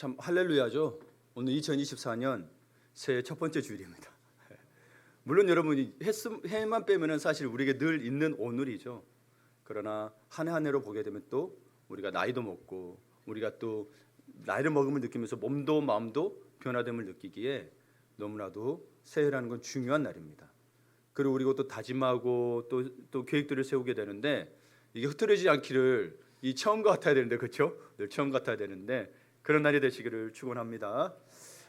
참 할렐루야죠. 오늘 2024년 새해 첫 번째 주일입니다. 물론 여러분이 해만 빼면은 사실 우리에게 늘 있는 오늘이죠. 그러나 한 해 한 해로 보게 되면 또 우리가 나이도 먹고 우리가 또 나이를 먹음을 느끼면서 몸도 마음도 변화됨을 느끼기에 너무나도 새해라는 건 중요한 날입니다. 그리고 우리가 또 다짐하고 또 계획들을 세우게 되는데 이게 흐트러지지 않기를 이 처음 같아야 되는데 그렇죠? 늘 처음 같아야 되는데 그런 날이 되시기를 축원합니다.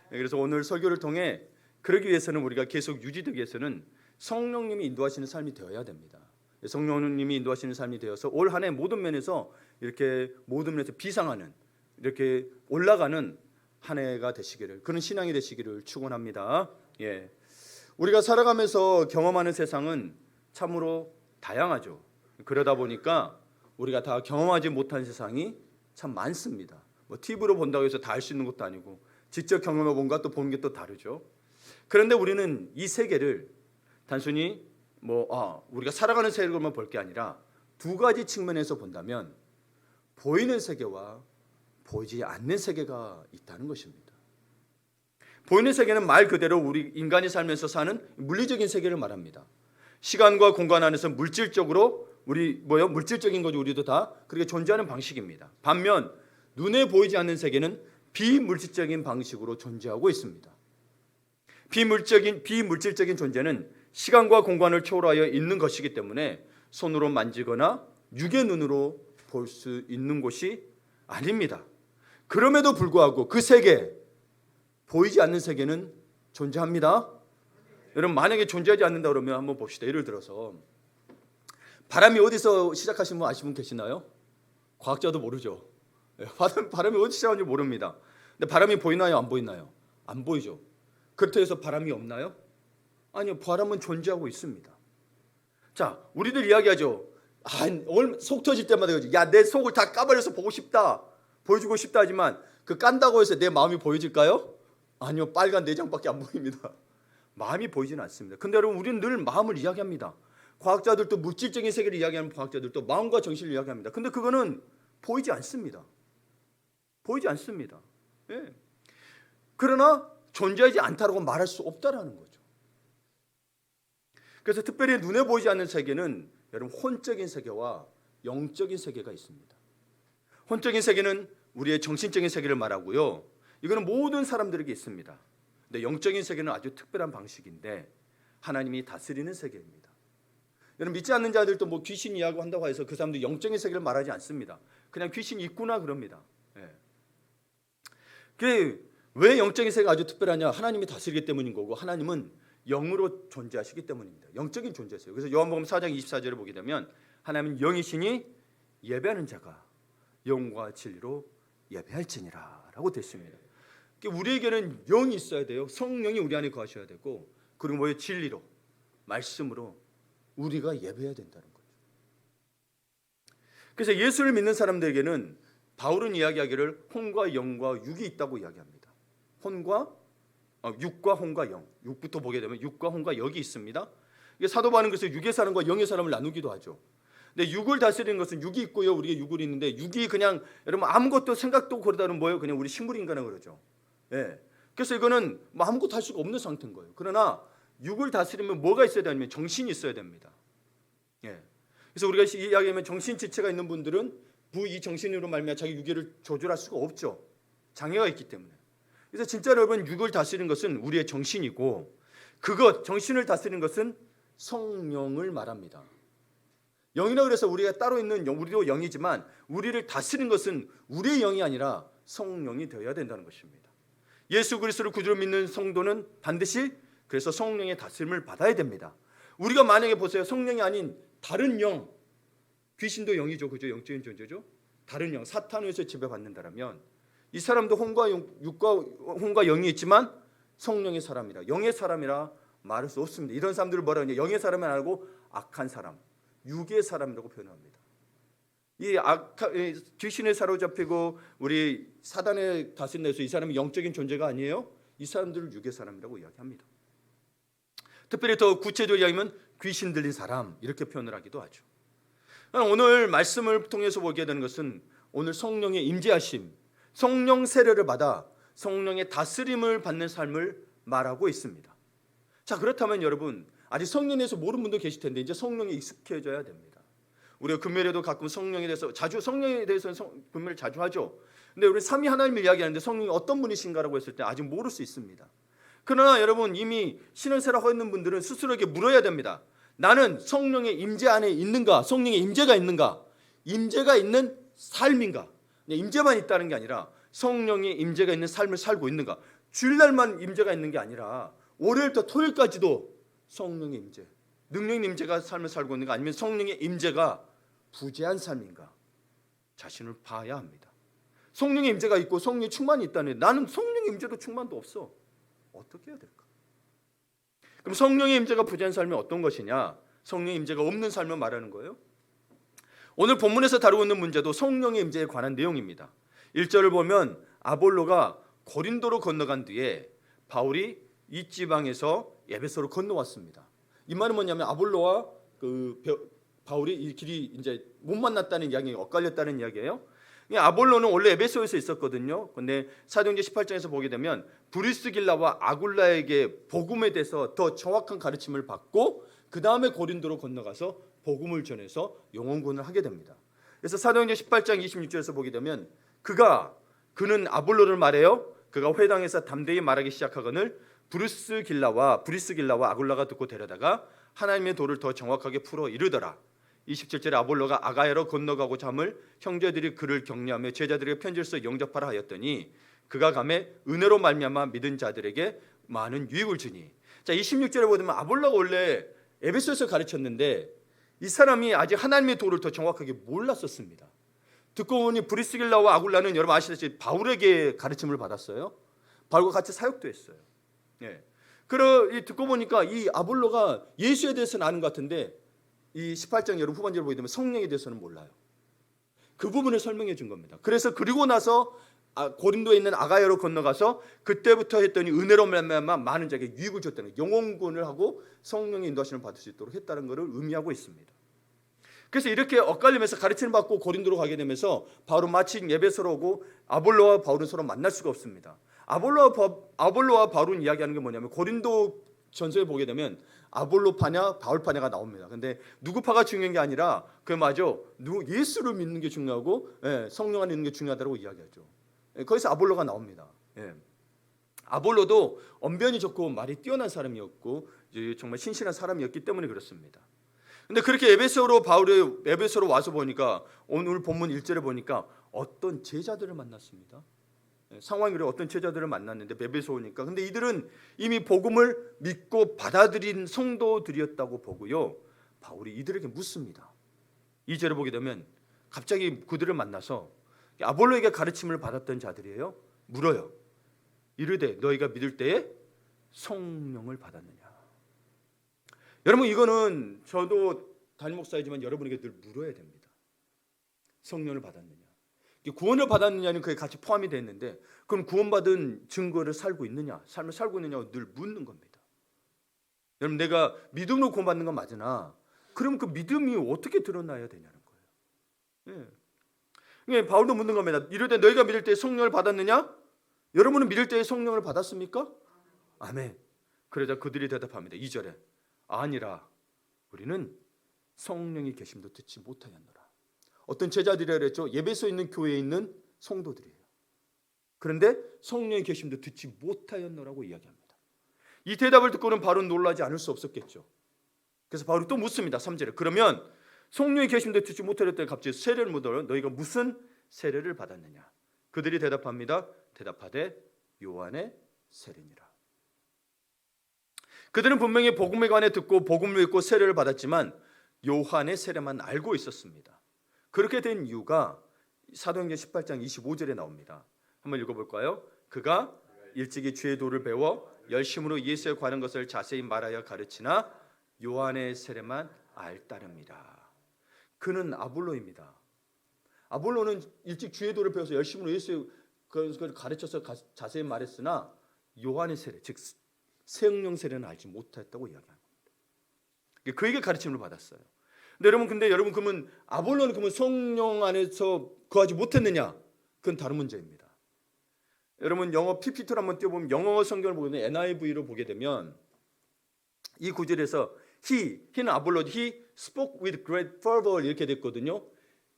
그래서 오늘 설교를 통해 그러기 위해서는 우리가 계속 유지되기 위해서는 성령님이 인도하시는 삶이 되어야 됩니다. 성령님이 인도하시는 삶이 되어서 올 한 해 모든 면에서 이렇게 모든 면에서 비상하는 이렇게 올라가는 한 해가 되시기를 그런 신앙이 되시기를 축원합니다. 예. 우리가 살아가면서 경험하는 세상은 참으로 다양하죠. 그러다 보니까 우리가 다 경험하지 못한 세상이 참 많습니다. 뭐 TV로 본다고 해서 다 알 수 있는 것도 아니고 직접 경험해 본 것도 보는 게 또 다르죠. 그런데 우리는 이 세계를 단순히 우리가 살아가는 세계로만 볼 게 아니라 두 가지 측면에서 본다면 보이는 세계와 보이지 않는 세계가 있다는 것입니다. 보이는 세계는 말 그대로 우리 인간이 살면서 사는 물리적인 세계를 말합니다. 시간과 공간 안에서 물질적으로 물질적인 거죠. 우리도 다 그렇게 존재하는 방식입니다. 반면 눈에 보이지 않는 세계는 비물질적인 방식으로 존재하고 있습니다. 비물질적인 존재는 시간과 공간을 초월하여 있는 것이기 때문에 손으로 만지거나 육의 눈으로 볼 수 있는 곳이 아닙니다. 그럼에도 불구하고 그 세계, 보이지 않는 세계는 존재합니다. 여러분 만약에 존재하지 않는다 그러면 한번 봅시다. 예를 들어서 바람이 어디서 시작하신 분 아시는 분 계시나요? 과학자도 모르죠. 바람이 어디 시작하는지 모릅니다. 근데 바람이 보이나요? 안 보이나요? 안 보이죠. 그렇다고 해서 바람이 없나요? 아니요. 바람은 존재하고 있습니다. 자, 우리들 이야기하죠. 속 터질 때마다 야, 내 속을 다 까버려서 보고 싶다. 보여주고 싶다 하지만 그 깐다고 해서 내 마음이 보여질까요? 아니요. 빨간 내장밖에 안 보입니다. 마음이 보이지는 않습니다. 근데 여러분 우리는 늘 마음을 이야기합니다. 과학자들도 물질적인 세계를 이야기하는 과학자들도 마음과 정신을 이야기합니다. 근데 그거는 보이지 않습니다. 보이지 않습니다. 예. 그러나 존재하지 않다라고 말할 수 없다라는 거죠. 그래서 특별히 눈에 보이지 않는 세계는 여러분 혼적인 세계와 영적인 세계가 있습니다. 혼적인 세계는 우리의 정신적인 세계를 말하고요. 이거는 모든 사람들에게 있습니다. 근데 영적인 세계는 아주 특별한 방식인데 하나님이 다스리는 세계입니다. 여러분 믿지 않는 자들도 귀신 이야기 한다고 해서 그 사람도 영적인 세계를 말하지 않습니다. 그냥 귀신이 있구나 그럽니다. 예. 왜 영적인 세계가 아주 특별하냐? 하나님이 다스리기 때문인 거고 하나님은 영으로 존재하시기 때문입니다. 영적인 존재세요. 그래서 요한복음 4장 24절을 보게 되면 하나님은 영이시니 예배하는 자가 영과 진리로 예배할지니라 라고 됐습니다. 우리에게는 영이 있어야 돼요. 성령이 우리 안에 거하셔야 되고 그리고 진리로 말씀으로 우리가 예배해야 된다는 거죠. 그래서 예수를 믿는 사람들에게는 바울은 이야기하기를 혼과 영과 육이 있다고 이야기합니다. 육과 혼과 영. 육부터 보게 되면 육과 혼과 영이 있습니다. 이게 사도 바울은 그래서 육의 사람과 영의 사람을 나누기도 하죠. 근데 육을 다스리는 것은 육이 있고요. 우리가 육을 있는데 육이 그냥 여러분 아무것도 생각도 그러다는 뭐예요? 그냥 우리 식물 인간이라고 그러죠. 예. 그래서 이거는 아무것도 할 수가 없는 상태인 거예요. 그러나 육을 다스리면 뭐가 있어야 되냐면 정신이 있어야 됩니다. 예. 그래서 우리가 이야기하면 정신 지체가 있는 분들은 이 정신으로 말미암아 자기 육의를 조절할 수가 없죠. 장애가 있기 때문에. 그래서 진짜 여러분 육을 다스리는 것은 우리의 정신이고 정신을 다스리는 것은 성령을 말합니다. 영이라고 해서 우리가 따로 있는 우리도 영이지만 우리를 다스리는 것은 우리의 영이 아니라 성령이 되어야 된다는 것입니다. 예수 그리스도를 구주로 믿는 성도는 반드시 그래서 성령의 다스림을 받아야 됩니다. 우리가 만약에 보세요. 성령이 아닌 다른 영, 귀신도 영이죠. 그죠? 영적인 존재죠. 다른 영, 사탄에 의해서 지배받는다라면 이 사람도 혼과 영이 있지만 성령의 사람이라 영의 사람이라 말할 수 없습니다. 이런 사람들을 뭐라고 하냐? 영의 사람이 아니고 악한 사람, 육의 사람이라고 표현합니다. 이 귀신에 사로잡히고 우리 사단에 다스린다해서 이 사람이 영적인 존재가 아니에요. 이 사람들을 육의 사람이라고 이야기합니다. 특별히 더 구체적으로 이야기하면 귀신 들린 사람 이렇게 표현을 하기도 하죠. 오늘 말씀을 통해서 보게 되는 것은 오늘 성령의 임재하심, 성령 세례를 받아 성령의 다스림을 받는 삶을 말하고 있습니다. 자, 그렇다면 여러분, 아직 성령에 대해서 모르는 분도 계실 텐데 이제 성령에 익숙해져야 됩니다. 우리가 금요일에도 가끔 성령에 대해서 성령에 대해서는 금요일 자주 하죠. 근데 우리 삼위 하나님을 이야기하는데 성령이 어떤 분이신가라고 했을 때 아직 모를 수 있습니다. 그러나 여러분, 이미 신앙생활 하고 있는 분들은 스스로에게 물어야 됩니다. 나는 성령의 임재 안에 있는가? 성령의 임재가 있는가? 임재가 있는 삶인가? 임재만 있다는 게 아니라 성령의 임재가 있는 삶을 살고 있는가? 주일날만 임재가 있는 게 아니라 월요일부터 토요일까지도 성령의 임재, 능력의 임재가 삶을 살고 있는가? 아니면 성령의 임재가 부재한 삶인가? 자신을 봐야 합니다. 성령의 임재가 있고 성령의 충만이 있다는데 나는 성령의 임재도 충만도 없어. 어떻게 해야 될까? 그럼 성령의 임재가 부재한 삶이 어떤 것이냐? 성령의 임재가 없는 삶을 말하는 거예요. 오늘 본문에서 다루고 있는 문제도 성령의 임재에 관한 내용입니다. 1절을 보면 아볼로가 고린도로 건너간 뒤에 바울이 이 지방에서 에베소로 건너왔습니다. 이 말은 뭐냐면 아볼로와 바울이 이 길이 이제 못 만났다는 이야기, 엇갈렸다는 이야기예요. 아볼로는 원래 에베소에서 있었거든요. 근데 사도행전 18장에서 보게 되면 브리스길라와 아굴라에게 복음에 대해서 더 정확한 가르침을 받고 그 다음에 고린도로 건너가서 복음을 전해서 영혼구원을 하게 됩니다. 그래서 사도행전 18장 26절에서 보게 되면 그는 아볼로를 말해요. 그가 회당에서 담대히 말하기 시작하거늘 브리스길라와 아굴라가 듣고 데려다가 하나님의 도를 더 정확하게 풀어 이르더라. 27절에 아볼로가 아가야로 건너가고 잠을 형제들이 그를 격려하며 제자들에게 편지를 써 영접하라 하였더니 그가 감에 은혜로 말미암아 믿은 자들에게 많은 유익을 주니. 자, 26절에 보면 아볼로가 원래 에베소에서 가르쳤는데 이 사람이 아직 하나님의 도를 더 정확하게 몰랐었습니다. 듣고 보니 브리스길라와 아굴라는 여러분 아시다시피 바울에게 가르침을 받았어요. 바울과 같이 사역도 했어요. 예. 듣고 보니까 이 아볼로가 예수에 대해서는 아는 것 같은데 이 18장 여러분 후반절을 보게 되면 성령에 대해서는 몰라요. 그 부분을 설명해 준 겁니다. 그래서 그리고 나서 고린도에 있는 아가야로 건너가서 그때부터 했더니 은혜로 말미암아 많은 자에게 유익을 줬다는 영혼구원을 하고 성령의 인도하심을 받을 수 있도록 했다는 것을 의미하고 있습니다. 그래서 이렇게 엇갈리면서 가르침을 받고 고린도로 가게 되면서 바울은 마치 에베소로 오고 아볼로와 바울은 서로 만날 수가 없습니다. 아볼로와 바울은 이야기하는 게 뭐냐면 고린도 전서에 보게 되면 아볼로 파냐 바울 파냐가 나옵니다. 근데 누구 파가 중요한 게 아니라 예수를 믿는 게 중요하고 성령 안에 있는 게 중요하다고 이야기하죠. 거기서 아볼로가 나옵니다. 아볼로도 언변이 좋고 말이 뛰어난 사람이었고 정말 신실한 사람이었기 때문에 그렇습니다. 근데 그렇게 에베소로 와서 보니까 오늘 본문 1절에 보니까 어떤 제자들을 만났습니다. 상황이 그래 어떤 제자들을 만났는데 에베소 오니까 근데 이들은 이미 복음을 믿고 받아들인 성도들이었다고 보고요. 바울이 이들에게 묻습니다. 2절에 보게 되면 갑자기 그들을 만나서 아볼로에게 가르침을 받았던 자들이에요. 물어요. 이르되 너희가 믿을 때에 성령을 받았느냐. 여러분 이거는 저도 담임 목사이지만 여러분에게 늘 물어야 됩니다. 성령을 받았느냐. 구원을 받았느냐는 그게 같이 포함이 되어 있는데 그럼 구원받은 증거를 삶을 살고 있느냐고 늘 묻는 겁니다. 여러분 내가 믿음으로 구원받는 건 맞으나 그럼 그 믿음이 어떻게 드러나야 되냐는 거예요. 바울도 묻는 겁니다. 이르되 너희가 믿을 때 성령을 받았느냐? 여러분은 믿을 때 성령을 받았습니까? 아멘. 그러자 그들이 대답합니다. 2절에 아니라 우리는 성령이 계심도 듣지 못하였노라. 어떤 제자들이라 그랬죠. 에베소에 있는 교회에 있는 성도들이에요. 그런데 성령의 계심도 듣지 못하였노라고 이야기합니다. 이 대답을 듣고는 바울은 놀라지 않을 수 없었겠죠. 그래서 바울이 또 묻습니다. 3절에 그러면 성령의 계심도 듣지 못하였더니 갑자기 세례를 묻어요. 너희가 무슨 세례를 받았느냐? 그들이 대답합니다. 대답하되 요한의 세례니라. 그들은 분명히 복음에 관해 듣고 복음을 읽고 세례를 받았지만 요한의 세례만 알고 있었습니다. 그렇게 된 이유가 사도행전 18장 25절에 나옵니다. 한번 읽어볼까요? 그가 일찍이 주의 도를 배워 열심으로 예수에 관한 것을 자세히 말하여 가르치나 요한의 세례만 알따릅니다. 그는 아볼로입니다. 아볼로는 일찍 주의 도를 배워서 열심으로 예수의 그걸 가르쳐서 자세히 말했으나 요한의 세례, 즉 성령 세례는 알지 못했다고 이야기합니다. 그에게 가르침을 받았어요. 근데 여러분 그러면 아볼로는 성령 안에서 거하지 못했느냐? 그건 다른 문제입니다. 여러분 영어 PPT를 한번 띄워보면 영어 성경을 보게 되면 NIV로 보게 되면 이 구절에서 he는 아볼로 he spoke with great fervor 이렇게 됐거든요.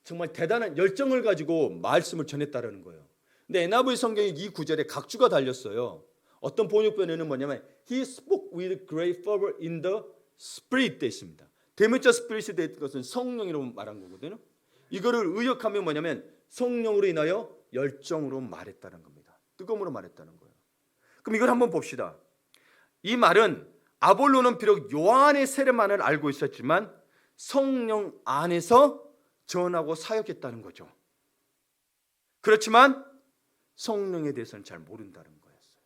정말 대단한 열정을 가지고 말씀을 전했다라는 거예요. 근데 NIV 성경이 이 구절에 각주가 달렸어요. 어떤 번역본에는 뭐냐면 he spoke with great fervor in the spirit 돼 있습니다. 대문자 spirit이 된 것은 성령이라고 말한 거거든요. 이거를 의역하면 뭐냐면 성령으로 인하여 열정으로 말했다는 겁니다. 뜨거움으로 말했다는 거예요. 그럼 이걸 한번 봅시다. 이 말은 아볼로는 비록 요한의 세례만을 알고 있었지만 성령 안에서 전하고 사역했다는 거죠. 그렇지만 성령에 대해서는 잘 모른다는 거였어요.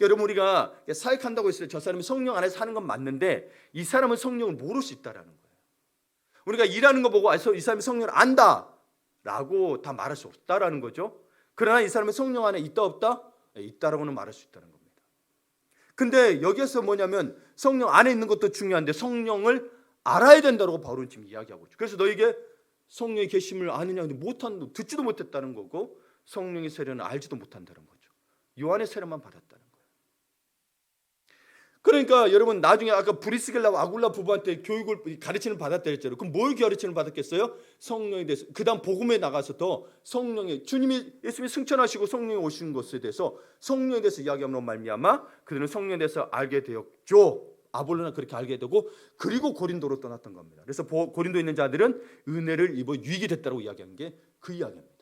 여러분 우리가 사역한다고 했을 때 저 사람이 성령 안에서 사는 건 맞는데 이 사람은 성령을 모를 수 있다는 거예요. 우리가 일하는 거 보고 이 사람이 성령을 안다 라고 다 말할 수 없다라는 거죠. 그러나 이 사람은 성령 안에 있다 없다? 있다라고는 말할 수 있다는 겁니다. 근데 여기에서 뭐냐면 성령 안에 있는 것도 중요한데 성령을 알아야 된다고 바울은 지금 이야기하고 있죠. 그래서 너에게 성령의 계심을 아느냐 근데 못한 듣지도 못했다는 거고 성령의 세례는 알지도 못한다는 거죠. 요한의 세례만 받았다는 거예요. 그러니까 여러분 나중에 아까 브리스길라와 아굴라 부부한테 교육을 가르침을 받았다 했잖아요. 그럼 뭘 가르침을 받았겠어요? 성령에 대해서. 그다음 복음에 나가서 더 성령의 주님이 예수님이 승천하시고 성령이 오신 것에 대해서 성령에 대해서 이야기함으로 말미암아 그들은 성령에 대해서 알게 되었죠. 아볼로는 그렇게 알게 되고 그리고 고린도로 떠났던 겁니다. 그래서 고린도에 있는 자들은 은혜를 입어 유익이 됐다고 이야기한 게 그 이야기입니다.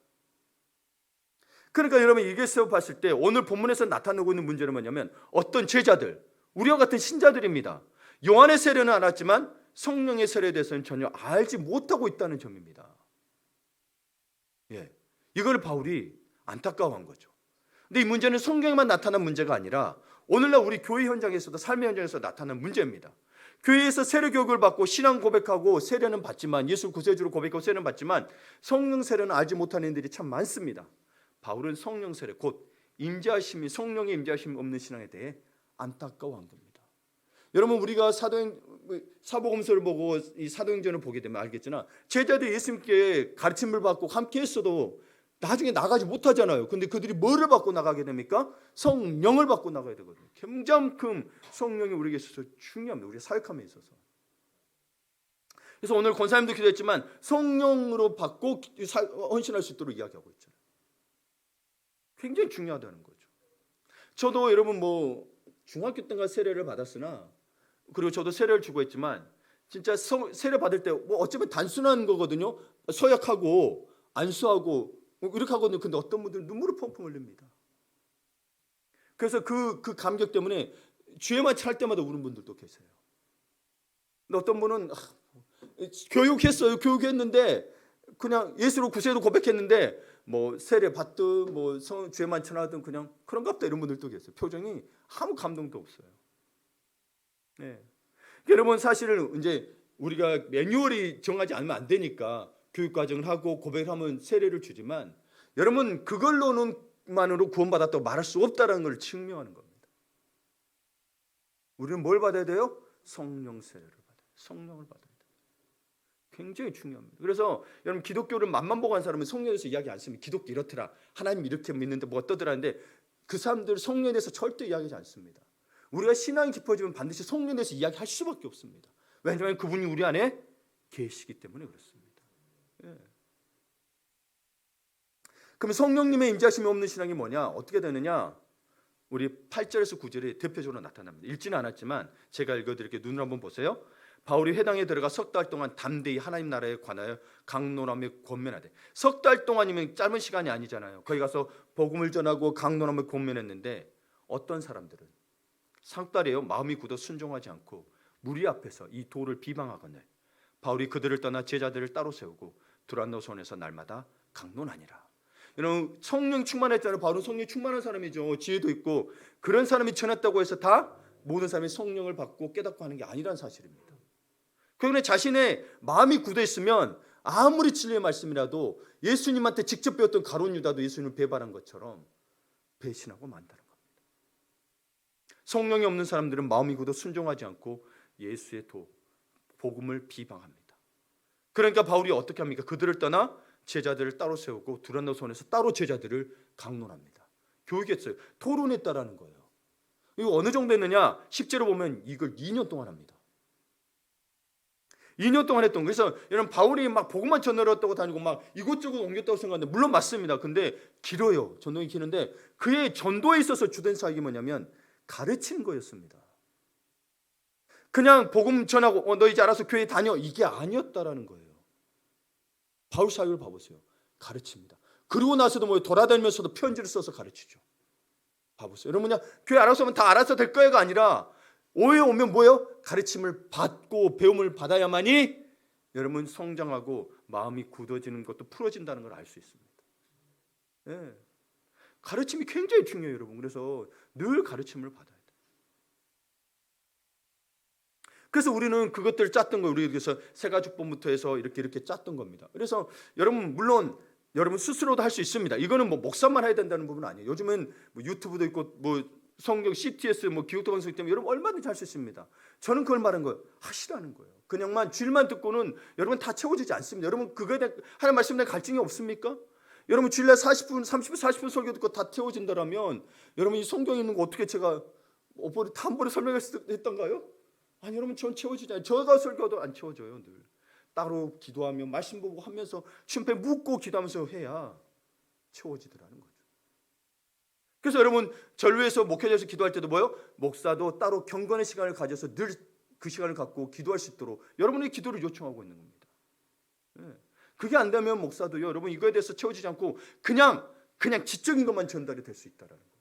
그러니까 여러분 이게서 봤을 때 오늘 본문에서 나타나고 있는 문제는 뭐냐면 어떤 제자들 우리와 같은 신자들입니다. 요한의 세례는 알았지만 성령의 세례에 대해서는 전혀 알지 못하고 있다는 점입니다. 이걸 바울이 안타까워한 거죠. 근데 이 문제는 성경에만 나타난 문제가 아니라 오늘날 우리 교회 현장에서도 삶의 현장에서 나타나는 문제입니다. 교회에서 세례 교육을 받고 신앙 고백하고 세례는 받지만 예수 구세주로 고백하고 세례는 받지만 성령 세례는 알지 못하는 이들이 참 많습니다. 바울은 성령 세례 곧 임재하심이 성령의 임재하심이 없는 신앙에 대해 안타까워한 겁니다. 여러분 우리가 사복음서를 보고 이 사도행전을 보게 되면 알겠지만 제자들이 예수님께 가르침을 받고 함께 했어도 나중에 나가지 못하잖아요. 근데 그들이 뭐를 받고 나가게 됩니까? 성령을 받고 나가야 되거든요. 굉장큼 성령이 우리에게 있어서 중요합니다. 우리 사역함에 있어서. 그래서 오늘 권사님도 기도했지만 성령으로 받고 헌신할 수 있도록 이야기하고 있잖아요. 굉장히 중요하다는 거죠. 저도 여러분 중학교 때인가 세례를 받았으나 그리고 저도 세례를 주고 했지만 진짜 세례 받을 때 어쩌면 단순한 거거든요. 서약하고 안수하고 이렇게 하거든요. 근데 어떤 분들은 눈물을 펑펑 흘립니다. 그래서 그 감격 때문에 주에만 찰 때마다 우는 분들도 계세요. 근데 어떤 분은 교육했어요. 교육했는데 그냥 예수로 구세로 고백했는데 세례 받든 주에만 전하든 그냥 그런가 보다 이런 분들도 계세요. 표정이 아무 감동도 없어요. 여러분 사실은 이제 우리가 매뉴얼이 정하지 않으면 안 되니까 교육 과정을 하고 고백을 하면 세례를 주지만 여러분 그걸로만으로 구원받았다고 말할 수 없다는 걸 증명하는 겁니다. 우리는 뭘 받아야 돼요? 성령 세례를 받아요. 성령을 받아야 돼요. 굉장히 중요합니다. 그래서 여러분 기독교를 맛만 보고 한 사람은 성령에 대해서 이야기 안 했으면 기독교 이렇더라. 하나님 이렇게 믿는데 어떠더라 하는데 그 사람들 성령에 대해서 절대 이야기하지 않습니다. 우리가 신앙이 깊어지면 반드시 성령에 대해서 이야기할 수밖에 없습니다. 왜냐하면 그분이 우리 안에 계시기 때문에 그렇습니다. 그럼 성령님의 임재하심이 없는 신앙이 뭐냐? 어떻게 되느냐? 우리 8절에서 9절에 대표적으로 나타납니다. 읽지는 않았지만 제가 읽어드릴게요. 눈을 한번 보세요. 바울이 회당에 들어가 석 달 동안 담대히 하나님 나라에 관하여 강론하며 권면하되 석 달 동안이면 짧은 시간이 아니잖아요. 거기 가서 복음을 전하고 강론하며 권면했는데 어떤 사람들은 석 달이에요. 마음이 굳어 순종하지 않고 무리 앞에서 이 도를 비방하거늘 바울이 그들을 떠나 제자들을 따로 세우고 두란노손에서 날마다 강론하니라. 여러분 성령 충만했잖아요. 바울은 성령 충만한 사람이죠. 지혜도 있고 그런 사람이 전했다고 해서 다 모든 사람이 성령을 받고 깨닫고 하는 게 아니란 사실입니다. 그런데 자신의 마음이 굳어 있으면 아무리 진리의 말씀이라도 예수님한테 직접 배웠던 가룟 유다도 예수님을 배반한 것처럼 배신하고 만다는 겁니다. 성령이 없는 사람들은 마음이 굳어 순종하지 않고 예수의 복음을 비방합니다. 그러니까 바울이 어떻게 합니까? 그들을 떠나 제자들을 따로 세우고 두란노 손에서 따로 제자들을 강론합니다. 교육했어요. 토론했다라는 거예요. 이거 어느 정도 했느냐? 10제로 보면 이걸 2년 동안 합니다. 2년 동안 했던 거예요. 그래서 여러분 바울이 막 복음만 전하렀다고 다니고 막 이곳저곳 옮겼다고 생각하는데 물론 맞습니다. 근데 길어요. 전도가 기는데 그의 전도에 있어서 주된 사역이 뭐냐면 가르치는 거였습니다. 그냥 복음 전하고 너 이제 알아서 교회 다녀 이게 아니었다라는 거예요. 바울 사역을 봐보세요. 가르칩니다. 그리고 나서도 뭐 돌아다니면서도 편지를 써서 가르치죠. 봐보세요. 여러분 그냥 교회 알아서 하면 다 알아서 될 거야가 아니라 오해 오면 뭐예요? 가르침을 받고 배움을 받아야만이 여러분 성장하고 마음이 굳어지는 것도 풀어진다는 걸 알 수 있습니다. 네. 가르침이 굉장히 중요해요, 여러분. 그래서 늘 가르침을 받아야 돼요. 그래서 우리는 그것들을 짰던 거예요. 우리 그래서 세가죽본부터 해서 이렇게 짰던 겁니다. 그래서 여러분 물론 여러분 스스로도 할 수 있습니다. 이거는 뭐 목사만 해야 된다는 부분은 아니에요. 요즘은 뭐 유튜브도 있고 뭐 성경 CTS 뭐 기독교 방송 때문에 여러분 얼마든지 할 수 있습니다. 저는 그걸 말한 거예요. 하시라는 거예요. 그냥만 주일만 듣고는 여러분 다 채워지지 않습니다. 여러분 그거에 대한 하나님 말씀에 대한 갈증이 없습니까? 여러분 주일날 40분, 30분, 40분 설교 듣고 다 채워진다라면 여러분 이 성경에 있는 거 어떻게 제가 다 한 번에 설명했던가요? 아니 여러분 전 채워지지 않아요. 제가 설교도 안 채워져요. 늘 따로 기도하며 말씀 보고 하면서 쉼표 묻고 기도하면서 해야 채워지더라는 거죠. 그래서 여러분 전루에서 목회자에서 기도할 때도 뭐요? 목사도 따로 경건의 시간을 가져서 늘 그 시간을 갖고 기도할 수 있도록 여러분의 기도를 요청하고 있는 겁니다. 네. 그게 안 되면 목사도요. 여러분 이거에 대해서 채워지지 않고 그냥 지적인 것만 전달이 될 수 있다라는 거예요.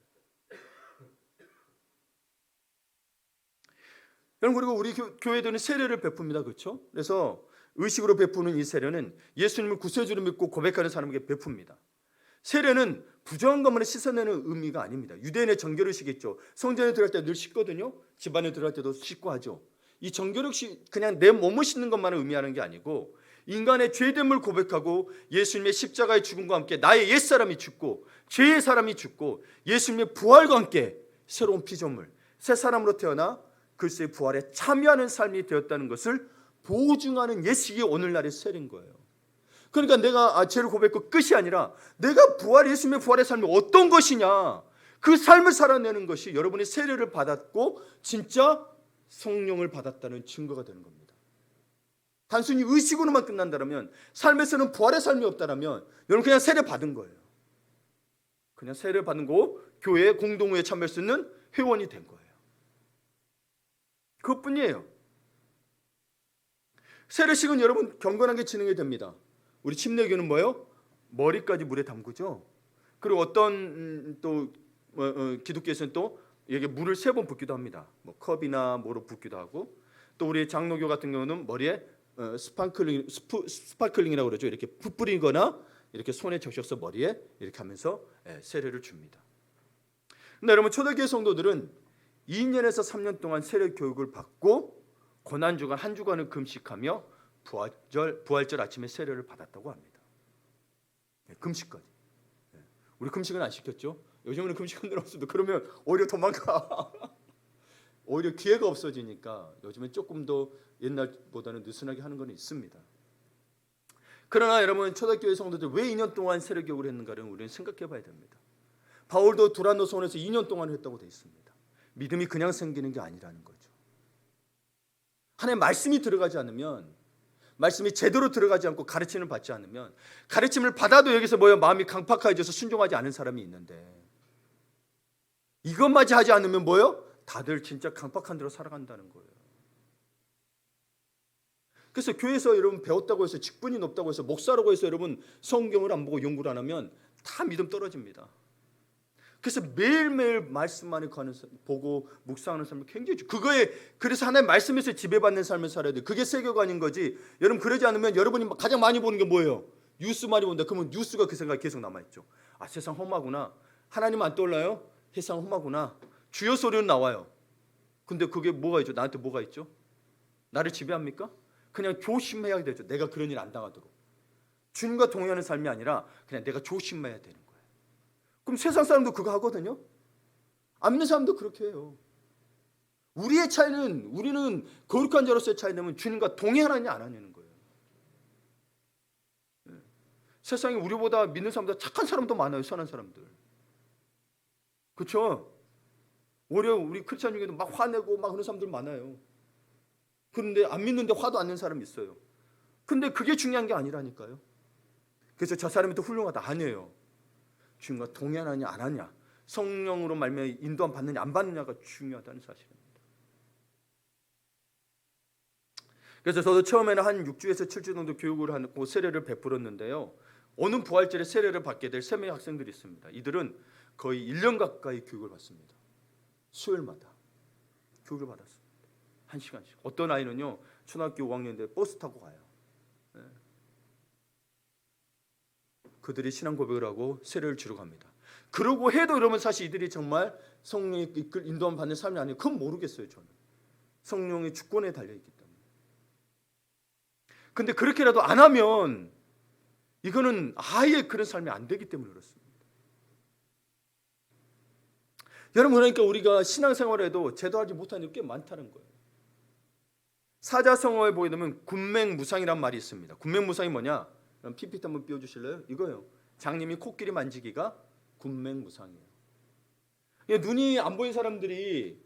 여러분 그리고 우리 교회들은 세례를 베풉니다. 그렇죠? 그래서 의식으로 베푸는 이 세례는 예수님을 구세주로 믿고 고백하는 사람에게 베풉니다. 세례는 부정한 것만을 씻어내는 의미가 아닙니다. 유대인의 정결의식이 있죠. 성전에 들어갈 때 늘 씻거든요. 집안에 들어갈 때도 씻고 하죠. 이 정결의식 그냥 내 몸을 씻는 것만을 의미하는 게 아니고 인간의 죄됨을 고백하고 예수님의 십자가의 죽음과 함께 나의 옛사람이 죽고 죄의 사람이 죽고 예수님의 부활과 함께 새로운 피조물 새 사람으로 태어나 그리스도의 부활에 참여하는 삶이 되었다는 것을 보증하는 예식이 오늘날의 세례인 거예요. 그러니까 내가 죄를 고백하고 끝이 아니라 내가 예수님의 부활의 삶이 어떤 것이냐 그 삶을 살아내는 것이 여러분이 세례를 받았고 진짜 성령을 받았다는 증거가 되는 겁니다. 단순히 의식으로만 끝난다면 삶에서는 부활의 삶이 없다면 여러분 그냥 세례 받은 거예요. 그냥 세례 받은 거 교회 공동회에 참여할 수 있는 회원이 된 거예요. 그것뿐이에요. 세례식은 여러분 경건하게 진행이 됩니다. 우리 침례교는 뭐예요? 머리까지 물에 담그죠. 그리고 어떤 또 기독교에서는 또 여기 물을 3번 붓기도 합니다. 뭐 컵이나 뭐로 붓기도 하고 또 우리 장로교 같은 경우는 머리에 스파클링이라고 그러죠. 이렇게 뿌리거나 이렇게 손에 적셔서 머리에 이렇게 하면서 세례를 줍니다. 근데 여러분 초대교회 성도들은 2년에서 3년 동안 세례 교육을 받고 고난주간 한 주간을 금식하며 부활절 아침에 세례를 받았다고 합니다. 금식까지. 우리 금식은 안 시켰죠. 요즘은 금식은 없어도 그러면 오히려 도망가. 오히려 기회가 없어지니까 요즘엔 조금 더 옛날보다는 느슨하게 하는 건 있습니다. 그러나 여러분 초대교회 성도들 왜 2년 동안 세례 교육을 했는가를 우리는 생각해 봐야 됩니다. 바울도 두란노 소원에서 2년 동안 했다고 되어 있습니다. 믿음이 그냥 생기는 게 아니라는 거죠. 하나님의 말씀이 들어가지 않으면 말씀이 제대로 들어가지 않고 가르침을 받지 않으면 가르침을 받아도 여기서 마음이 강팍해져서 순종하지 않은 사람이 있는데 이것마저 하지 않으면 다들 진짜 강팍한 대로 살아간다는 거예요. 그래서 교회에서 여러분 배웠다고 해서 직분이 높다고 해서 목사라고 해서 여러분 성경을 안 보고 연구를 안 하면 다 믿음 떨어집니다. 그래서 매일매일 말씀만을 보고 묵상하는 삶이 굉장히 그래서 하나님의 말씀에서 지배받는 삶을 살아야 돼요. 그게 세계관인 거지. 여러분 그러지 않으면 여러분이 가장 많이 보는 게 뭐예요? 뉴스 많이 본다. 그러면 뉴스가 그 생각이 계속 남아있죠. 세상 험하구나. 하나님 안 떠올라요? 세상 험하구나. 주여 소리는 나와요. 근데 그게 뭐가 있죠? 나한테 뭐가 있죠? 나를 지배합니까? 그냥 조심해야 되죠. 내가 그런 일 안 당하도록. 주님과 동행하는 삶이 아니라 그냥 내가 조심해야 되는 거예요. 그럼 세상 사람도 그거 하거든요. 안 믿는 사람도 그렇게 해요. 우리의 차이는 우리는 거룩한 자로서의 차이는 주님과 동행하느냐 안 하냐는 거예요. 세상에 우리보다 믿는 사람보다 착한 사람도 많아요. 선한 사람들. 그렇죠? 오히려 우리 크리스찬 중에도 막 화내고 막 그런 사람들 많아요. 그런데 안 믿는데 화도 안 낸 사람이 있어요. 근데 그게 중요한 게 아니라니까요. 그래서 저 사람이 더 훌륭하다 아니에요. 주님과 동행하냐 안 하냐, 성령으로 말미암아 인도함 받느냐 안 받느냐가 중요하다는 사실입니다. 그래서 저도 처음에는 한 6주에서 7주 정도 교육을 하고 세례를 베풀었는데요. 오는 부활절에 세례를 받게 될 3명의 학생들이 있습니다. 이들은 거의 1년 가까이 교육을 받습니다. 수요일마다 교육을 받았습니다. 1시간씩. 어떤 아이는요 초등학교 5학년인데 버스 타고 가요. 네. 그들이 신앙 고백을 하고 세례를 주러 갑니다. 그러고 해도 여러분 사실 이들이 정말 성령의 인도함 받는 삶이 아니에요. 그건 모르겠어요. 저는 성령의 주권에 달려있기 때문에. 근데 그렇게라도 안 하면 이거는 아예 그런 삶이 안 되기 때문에 그렇습니다. 여러분, 그러니까 우리가 신앙생활에도 제도하지 못하는 게 꽤 많다는 거예요. 사자성어에 보게 되면 군맹무상이란 말이 있습니다. 군맹무상이 뭐냐? 그럼 PPT 한번 띄워주실래요? 이거요. 장님이 코끼리 만지기가 군맹무상이에요. 눈이 안 보이는 사람들이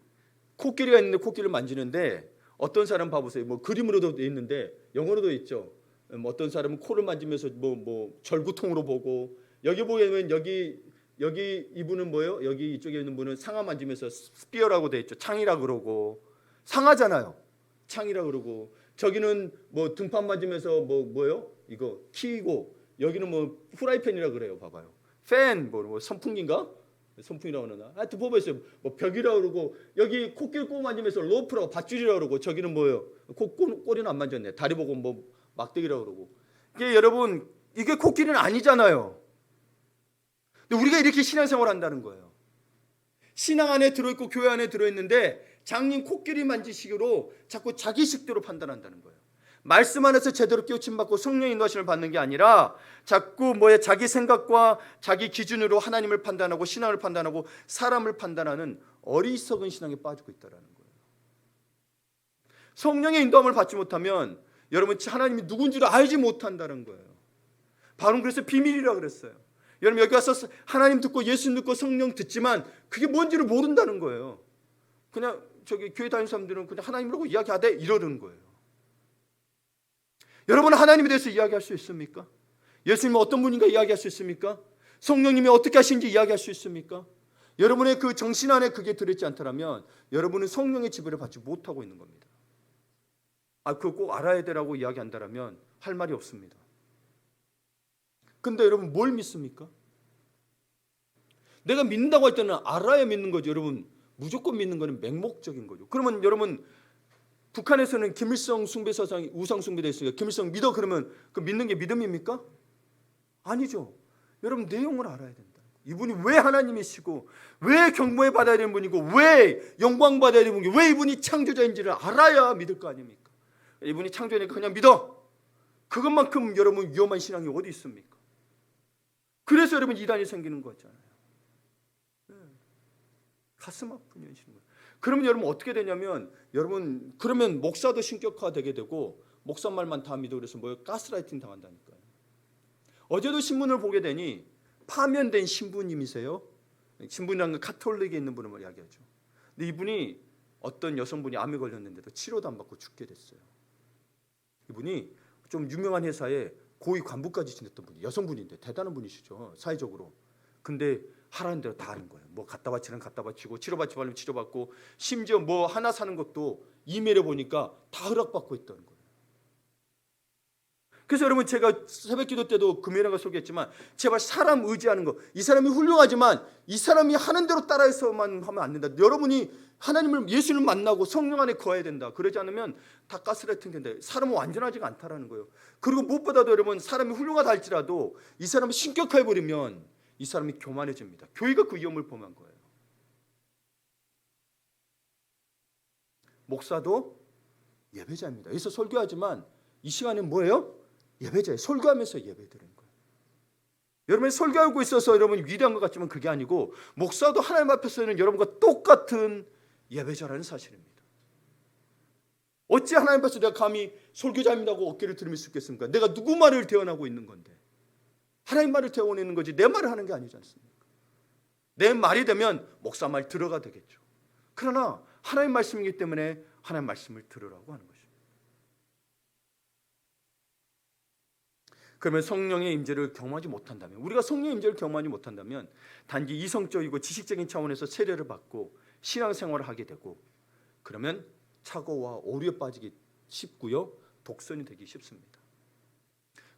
코끼리가 있는데 코끼리를 만지는데, 어떤 사람 봐보세요. 뭐 그림으로도 돼 있는데 영어로도 있죠. 어떤 사람은 코를 만지면서 뭐 절구통으로 보고, 여기 보면 여기 이분은 뭐예요? 여기 이쪽에 있는 분은 상아 만지면서 스피어라고 돼 있죠. 창이라 그러고, 상아잖아요. 창이라 그러고, 저기는 뭐 등판 만지면서 뭐예요? 이거 키고, 여기는 뭐 후라이팬이라 그래요. 봐봐요. 팬 뭐 선풍기인가? 선풍이라고 하나? 하여튼 보세요. 뭐 벽이라고 그러고, 여기 코끼리 꼬 만지면서 로프라고 밧줄이라고 그러고, 저기는 뭐예요? 꼬리는 안 만졌네. 다리 보고 뭐 막대기라고 그러고. 이게 여러분, 이게 코끼리는 아니잖아요. 근데 우리가 이렇게 신앙생활을 한다는 거예요. 신앙 안에 들어있고 교회 안에 들어있는데 장님 코끼리 만지식으로 자꾸 자기 식대로 판단한다는 거예요. 말씀 안에서 제대로 깨우침 받고 성령의 인도하심을 받는 게 아니라 자꾸 자기 생각과 자기 기준으로 하나님을 판단하고 신앙을 판단하고 사람을 판단하는 어리석은 신앙에 빠지고 있다는 거예요. 성령의 인도함을 받지 못하면 여러분 하나님이 누군지를 알지 못한다는 거예요. 바로 그래서 비밀이라 그랬어요. 여러분 여기 와서 하나님 듣고 예수 듣고 성령 듣지만 그게 뭔지를 모른다는 거예요. 그냥 저기 교회 다니는 사람들은 그냥 하나님이라고 이야기하되 이러는 거예요. 여러분 하나님에 대해서 이야기할 수 있습니까? 예수님은 어떤 분인가 이야기할 수 있습니까? 성령님이 어떻게 하시는지 이야기할 수 있습니까? 여러분의 그 정신 안에 그게 들어있지 않다면 여러분은 성령의 지배를 받지 못하고 있는 겁니다. 그거 꼭 알아야 되라고 이야기한다면 할 말이 없습니다. 근데 여러분 뭘 믿습니까? 내가 믿는다고 할 때는 알아야 믿는 거죠. 여러분 무조건 믿는 거는 맹목적인 거죠. 그러면 여러분 북한에서는 김일성 숭배 사상이 우상 숭배되어 있으니까 김일성 믿어 그러면 그 믿는 게 믿음입니까? 아니죠. 여러분 내용을 알아야 된다. 이분이 왜 하나님이시고 왜 경배해 받아야 되는 분이고 왜 영광 받아야 되는 분이고 왜 이분이 창조자인지를 알아야 믿을 거 아닙니까? 이분이 창조니까 그냥 믿어. 그것만큼 여러분 위험한 신앙이 어디 있습니까? 그래서 여러분 이단이 생기는 거잖아요. 가슴 아픈 현실인 거예요. 그러면 여러분 어떻게 되냐면 여러분 그러면 목사도 신격화되게 되고 목사 말만 다 믿어 그래서 가스라이팅 당한다니까요. 어제도 신문을 보게 되니 파면된 신부님이세요. 신부라는 건 가톨릭에 있는 분을 이야기하죠. 근데 이분이 어떤 여성분이 암에 걸렸는데도 치료도 안 받고 죽게 됐어요. 이분이 좀 유명한 회사에 고위 관부까지 지냈던 분이 여성분인데 대단한 분이시죠. 사회적으로. 근데 하라는 대로 다 하는 거예요. 뭐 갖다 바치는 갖다 바치고 치료받지 말면 치료받고 심지어 뭐 하나 사는 것도 이메일에 보니까 다 허락받고 있다는 거예요. 그래서 여러분 제가 새벽기도 때도 금요일에 소개했지만 제발 사람 의지하는 거, 이 사람이 훌륭하지만 이 사람이 하는 대로 따라해서만 하면 안 된다. 여러분이 하나님을 예수를 만나고 성령 안에 거해야 된다. 그러지 않으면 다 가스라이팅 된다. 사람은 완전하지가 않다라는 거예요. 그리고 무엇보다도 여러분 사람이 훌륭하다 할지라도 이 사람이 신격화해 버리면 이 사람이 교만해집니다. 교회가 그 위험을 범한 거예요. 목사도 예배자입니다. 여기서 설교하지만 이 시간은 뭐예요? 예배자예요. 설교하면서 예배드리는 거예요. 여러분이 설교하고 있어서 여러분이 위대한 것 같지만 그게 아니고 목사도 하나님 앞에서는 여러분과 똑같은 예배자라는 사실입니다. 어찌 하나님 앞에서 내가 감히 설교자입니다고 어깨를 들으실 수 있겠습니까? 내가 누구 말을 대언하고 있는 건데 하나님 말을 대언하고 있는 거지 내 말을 하는 게 아니지 않습니까? 내 말이 되면 목사 말 들어가 되겠죠. 그러나 하나님 말씀이기 때문에 하나님 말씀을 들으라고 하는 것입니다. 그러면 성령의 임재를 경험하지 못한다면, 우리가 성령의 임재를 경험하지 못한다면 단지 이성적이고 지식적인 차원에서 세례를 받고 신앙생활을 하게 되고, 그러면 착오와 오류에 빠지기 쉽고요, 독선이 되기 쉽습니다.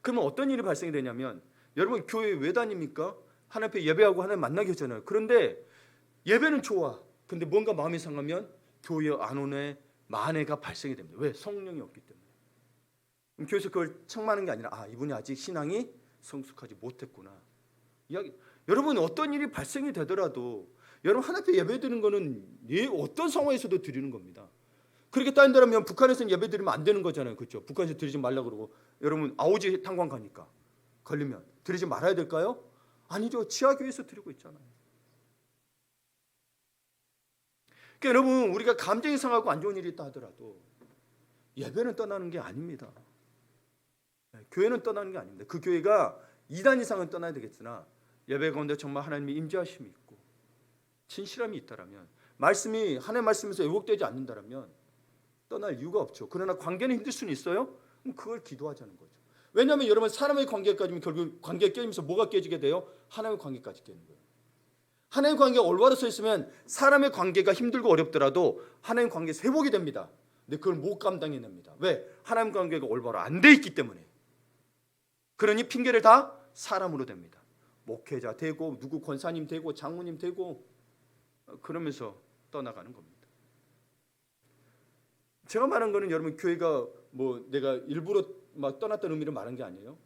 그러면 어떤 일이 발생이 되냐면, 여러분 교회 왜 다닙니까? 하나님 앞에 예배하고 하나님 만나게 하잖아요. 그런데 예배는 좋아. 근데 뭔가 마음이 상하면 교회 안온의 만해가 발생이 됩니다. 왜? 성령이 없기 때문에. 교회에서 그걸 책망하는 게 아니라 이분이 아직 신앙이 성숙하지 못했구나. 여러분 어떤 일이 발생이 되더라도 여러분 하나님 앞에 예배 드리는 거는 어떤 상황에서도 드리는 겁니다. 그렇게 따진다면 북한에서는 예배 드리면 안 되는 거잖아요. 그렇죠? 북한에서 드리지 말라고 그러고, 여러분 아오지 탄광 가니까 걸리면 드리지 말아야 될까요? 아니죠. 지하교회에서 드리고 있잖아요. 그러니까 여러분 우리가 감정이 상하고 안 좋은 일이 있다 하더라도 예배는 떠나는 게 아닙니다. 교회는 떠나는 게 아닙니다. 그 교회가 2단 이상은 떠나야 되겠으나 예배 가운데 정말 하나님의 임재하심이 있고 진실함이 있다라면, 말씀이 하나님의 말씀에서 왜곡되지 않는다라면 떠날 이유가 없죠. 그러나 관계는 힘들 수는 있어요. 그럼 그걸 기도하자는 거죠. 왜냐하면 여러분 사람의 관계가 깨지면 결국 관계가 깨지면서 뭐가 깨지게 돼요? 하나님의 관계까지 깨는 거예요. 하나님의 관계가 올바로 서 있으면 사람의 관계가 힘들고 어렵더라도 하나님의 관계에서 회복이 됩니다. 근데 그걸 못 감당해냅니다. 왜? 하나님 관계가 올바로 안 돼 있기 때문에. 그러니 핑계를 다 사람으로 댑니다. 목회자 되고 누구 권사님 되고 장로님 되고 그러면서 떠나가는 겁니다. 제가 말한 거는 여러분 교회가 내가 일부러 막 떠났다는 의미를 말한 게 아니에요.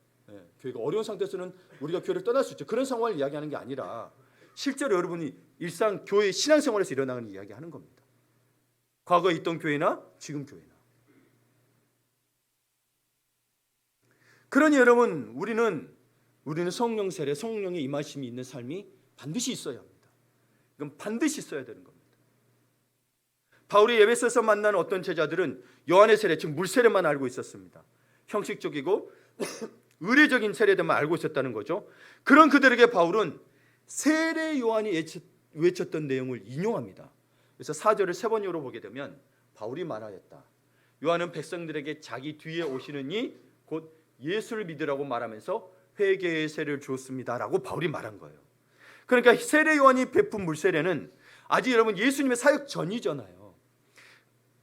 교회가 어려운 상태에서는 우리가 교회를 떠날 수 있죠. 그런 상황을 이야기하는 게 아니라 실제로 여러분이 일상 교회 신앙생활에서 일어나는 이야기하는 겁니다. 과거에 있던 교회나 지금 교회나. 그러니 여러분 우리는 성령 세례, 성령의 임하심이 있는 삶이 반드시 있어야 합니다. 이건 반드시 있어야 되는 겁니다. 바울이 에베소에서 만난 어떤 제자들은 요한의 세례, 즉 물세례만 알고 있었습니다. 형식적이고 의례적인 세례들만 알고 있었다는 거죠. 그런 그들에게 바울은 세례 요한이 외쳤던 내용을 인용합니다. 그래서 4절을 3번으로 보게 되면 바울이 말하였다. 요한은 백성들에게 자기 뒤에 오시는 이 곧 예수를 믿으라고 말하면서 회개의 세례를 주었습니다라고 바울이 말한 거예요. 그러니까 세례 요한이 베푼 물세례는 아직 여러분 예수님의 사역 전이잖아요.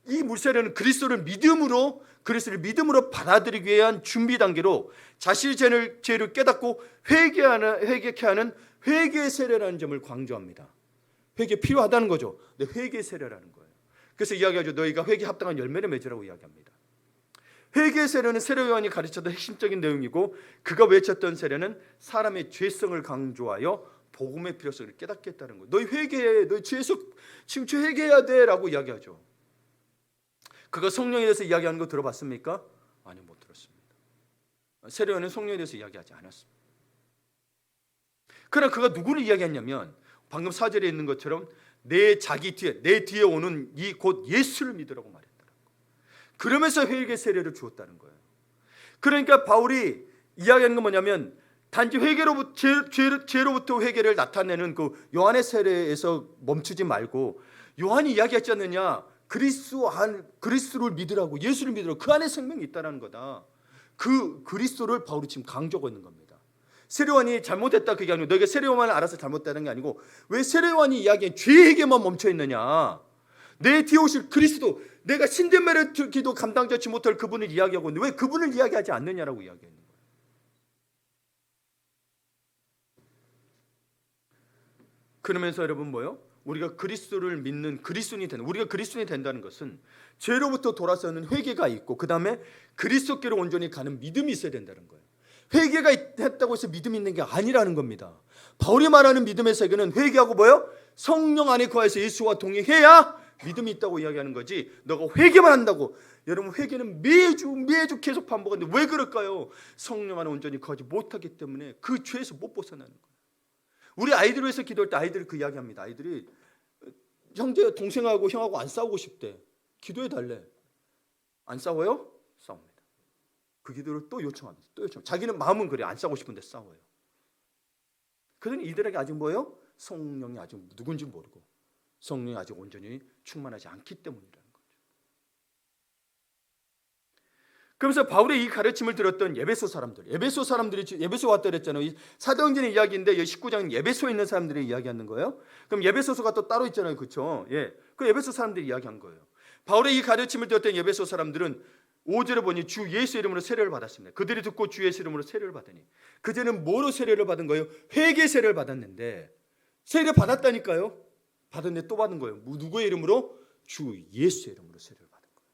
이 물세례는 그리스도를 믿음으로 받아들이기 위한 준비 단계로 자신의 죄를 깨닫고 회개케 하는 회개의 세례라는 점을 강조합니다. 회개 필요하다는 거죠. 근데 회개의 세례라는 거예요. 그래서 이야기하죠. 너희가 회개에 합당한 열매를 맺으라고 이야기합니다. 회개의 세례는 세례 요한이 가르쳤던 핵심적인 내용이고, 그가 외쳤던 세례는 사람의 죄성을 강조하여 복음의 필요성을 깨닫게 했다는 거예요. 너희 회개해, 너희 죄에서 지금 죄 회개해야 돼라고 이야기하죠. 그가 성령에 대해서 이야기하는 거 들어봤습니까? 아니, 못 들었습니다. 세례 요한은 성령에 대해서 이야기하지 않았습니다. 그러나 그가 누구를 이야기했냐면 방금 4절에 있는 것처럼 내 뒤에 오는 이 곧 예수를 믿으라고 말했다는 거예요. 그러면서 회개 세례를 주었다는 거예요. 그러니까 바울이 이야기하는 건 뭐냐면 단지 죄로부터 회개를 나타내는 그 요한의 세례에서 멈추지 말고, 요한이 이야기하지 않느냐, 그리스도를 믿으라고, 예수를 믿으라고, 그 안에 생명이 있다는 거다. 그 그리스도를 바울이 지금 강조하고 있는 겁니다. 세례요한이 잘못했다 그게 아니고, 너희가 세례요한을 알아서 잘못되는 게 아니고, 왜 세례요한이 이야기한 죄에게만 멈춰 있느냐, 내 뒤에 오실 그리스도, 내가 신대매를 기도 감당하지 못할 그분을 이야기하고 있는데 왜 그분을 이야기하지 않느냐라고 이야기하는 거예요. 그러면서 여러분 우리가 그리스도를 믿는 그리스도인이 되는, 우리가 그리스도인이 된다는 것은 죄로부터 돌아서는 회개가 있고, 그 다음에 그리스도께로 온전히 가는 믿음이 있어야 된다는 거예요. 회개가 했다고 해서 믿음이 있는 게 아니라는 겁니다. 바울이 말하는 믿음의 세계는 회개하고 성령 안에 거해서 예수와 동행해야 믿음이 있다고 이야기하는 거지, 너가 회개만 한다고. 여러분 회개는 매주 계속 반복하는데 왜 그럴까요? 성령 안에 온전히 거하지 못하기 때문에 그 죄에서 못 벗어나는 거예요. 우리 아이들 위해서 기도할 때 아이들이 그 이야기합니다. 아이들이 형제 동생하고 형하고 안 싸우고 싶대. 기도해 달래. 안 싸워요? 싸웁니다. 그 기도를 또 요청합니다. 또 요청. 자기는 마음은 그래, 안 싸우고 싶은데 싸워요. 그러니 이들에게 아직 성령이 아직 누군지 모르고 성령이 아직 온전히 충만하지 않기 때문이라는 거죠. 그러면서 바울의 이 가르침을 들었던 예배소 사람들이 예배소 왔다 그랬잖아요. 사도행전의 이야기인데 19장은 예배소에 있는 사람들이 이야기하는 거예요. 그럼 예배소서가 또 따로 있잖아요. 그렇죠? 예. 그 예배소 사람들이 이야기한 거예요. 바울의 이 가르침을 들었던 예배소 사람들은 5절에 보니 주 예수 이름으로 세례를 받았습니다. 그들이 듣고 주 예수 이름으로 세례를 받으니 그들은 뭐로 세례를 받은 거예요? 회개 세례를 받았는데 세례 받았다니까요. 받았는데 또 받은 거예요. 누구의 이름으로? 주 예수의 이름으로 세례를 받은 거예요.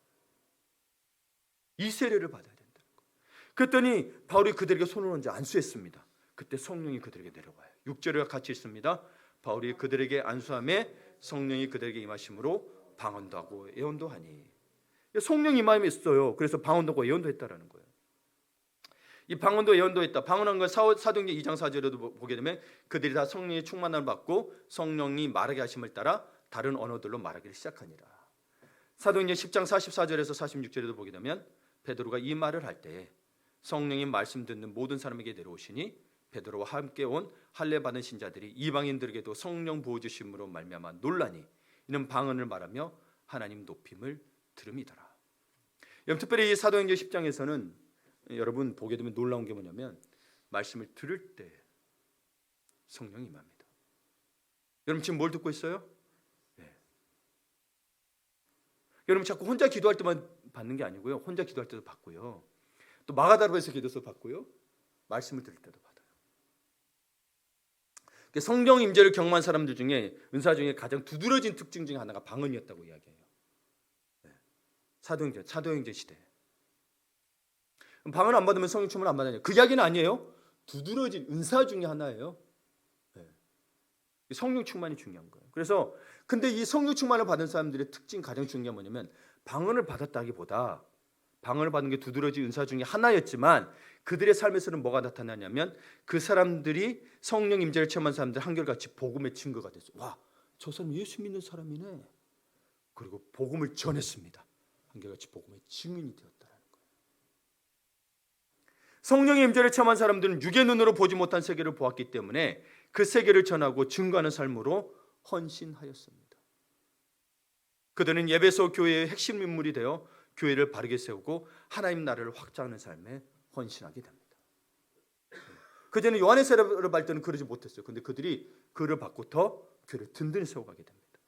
이 세례를 받아야 된다는 거예요. 그랬더니 바울이 그들에게 손을 얹어 안수했습니다. 그때 성령이 그들에게 내려와요. 6절에 같이 있습니다. 바울이 그들에게 안수함에 성령이 그들에게 임하심으로 방언도 하고 예언도 하니. 성령이 임함이 있어요. 그래서 방언도 하고 예언도 했다라는 거예요. 이 방언도 예언도 했다. 방언한 건 사도행전 2장 4절에도 보게 되면 그들이 다 성령의 충만함을 받고 성령이 말하게 하심을 따라 다른 언어들로 말하기를 시작하니라. 사도행전 10장 44절에서 46절에도 보게 되면 베드로가 이 말을 할 때 성령이 말씀 듣는 모든 사람에게 내려오시니 베드로와 함께 온 할례 받은 신자들이 이방인들에게도 성령 부어 주심으로 말미암아 놀라니 이는 방언을 말하며 하나님 높임을 들음이더라. 특별히 이 사도행전 10장에서는 여러분 보게 되면 놀라운 게 뭐냐면 말씀을 들을 때 성령이 임합니다. 여러분 지금 뭘 듣고 있어요? 네. 여러분 자꾸 혼자 기도할 때만 받는 게 아니고요. 혼자 기도할 때도 받고요. 또 마가다락에서 기도해서 받고요. 말씀을 들을 때도 받아요. 성령 임재를 경험한 사람들 중에 은사 중에 가장 두드러진 특징 중에 하나가 방언이었다고 이야기해요. 네. 사도행전 시대. 방언 안 받으면 성령 충만 안 받느냐? 그 이야기는 아니에요. 두드러진 은사 중에 하나예요. 네. 성령 충만이 중요한 거예요. 그래서 근데 이 성령 충만을 받은 사람들의 특징 가장 중요한 게 뭐냐면 방언을 받았다기보다 방언을 받는 게 두드러진 은사 중에 하나였지만 그들의 삶에서는 뭐가 나타나냐면 그 사람들이 성령 임재를 체험한 사람들 한결같이 복음의 증거가 됐어요. 와, 저 사람 예수 믿는 사람이네. 그리고 복음을 전했습니다. 한결같이 복음의 증인이 되었다라는 거예요. 성령의 임재를 체험한 사람들은 육의 눈으로 보지 못한 세계를 보았기 때문에 그 세계를 전하고 증거하는 삶으로 헌신하였습니다. 그들은 예배소 교회의 핵심 인물이 되어 교회를 바르게 세우고 하나님 나라를 확장하는 삶에 헌신하게 됩니다. 그전에 요한의 세례를 받을 때는 그러지 못했어요. 그런데 그들이 그를 받고 더 교회를 든든히 세워가게 됩니다.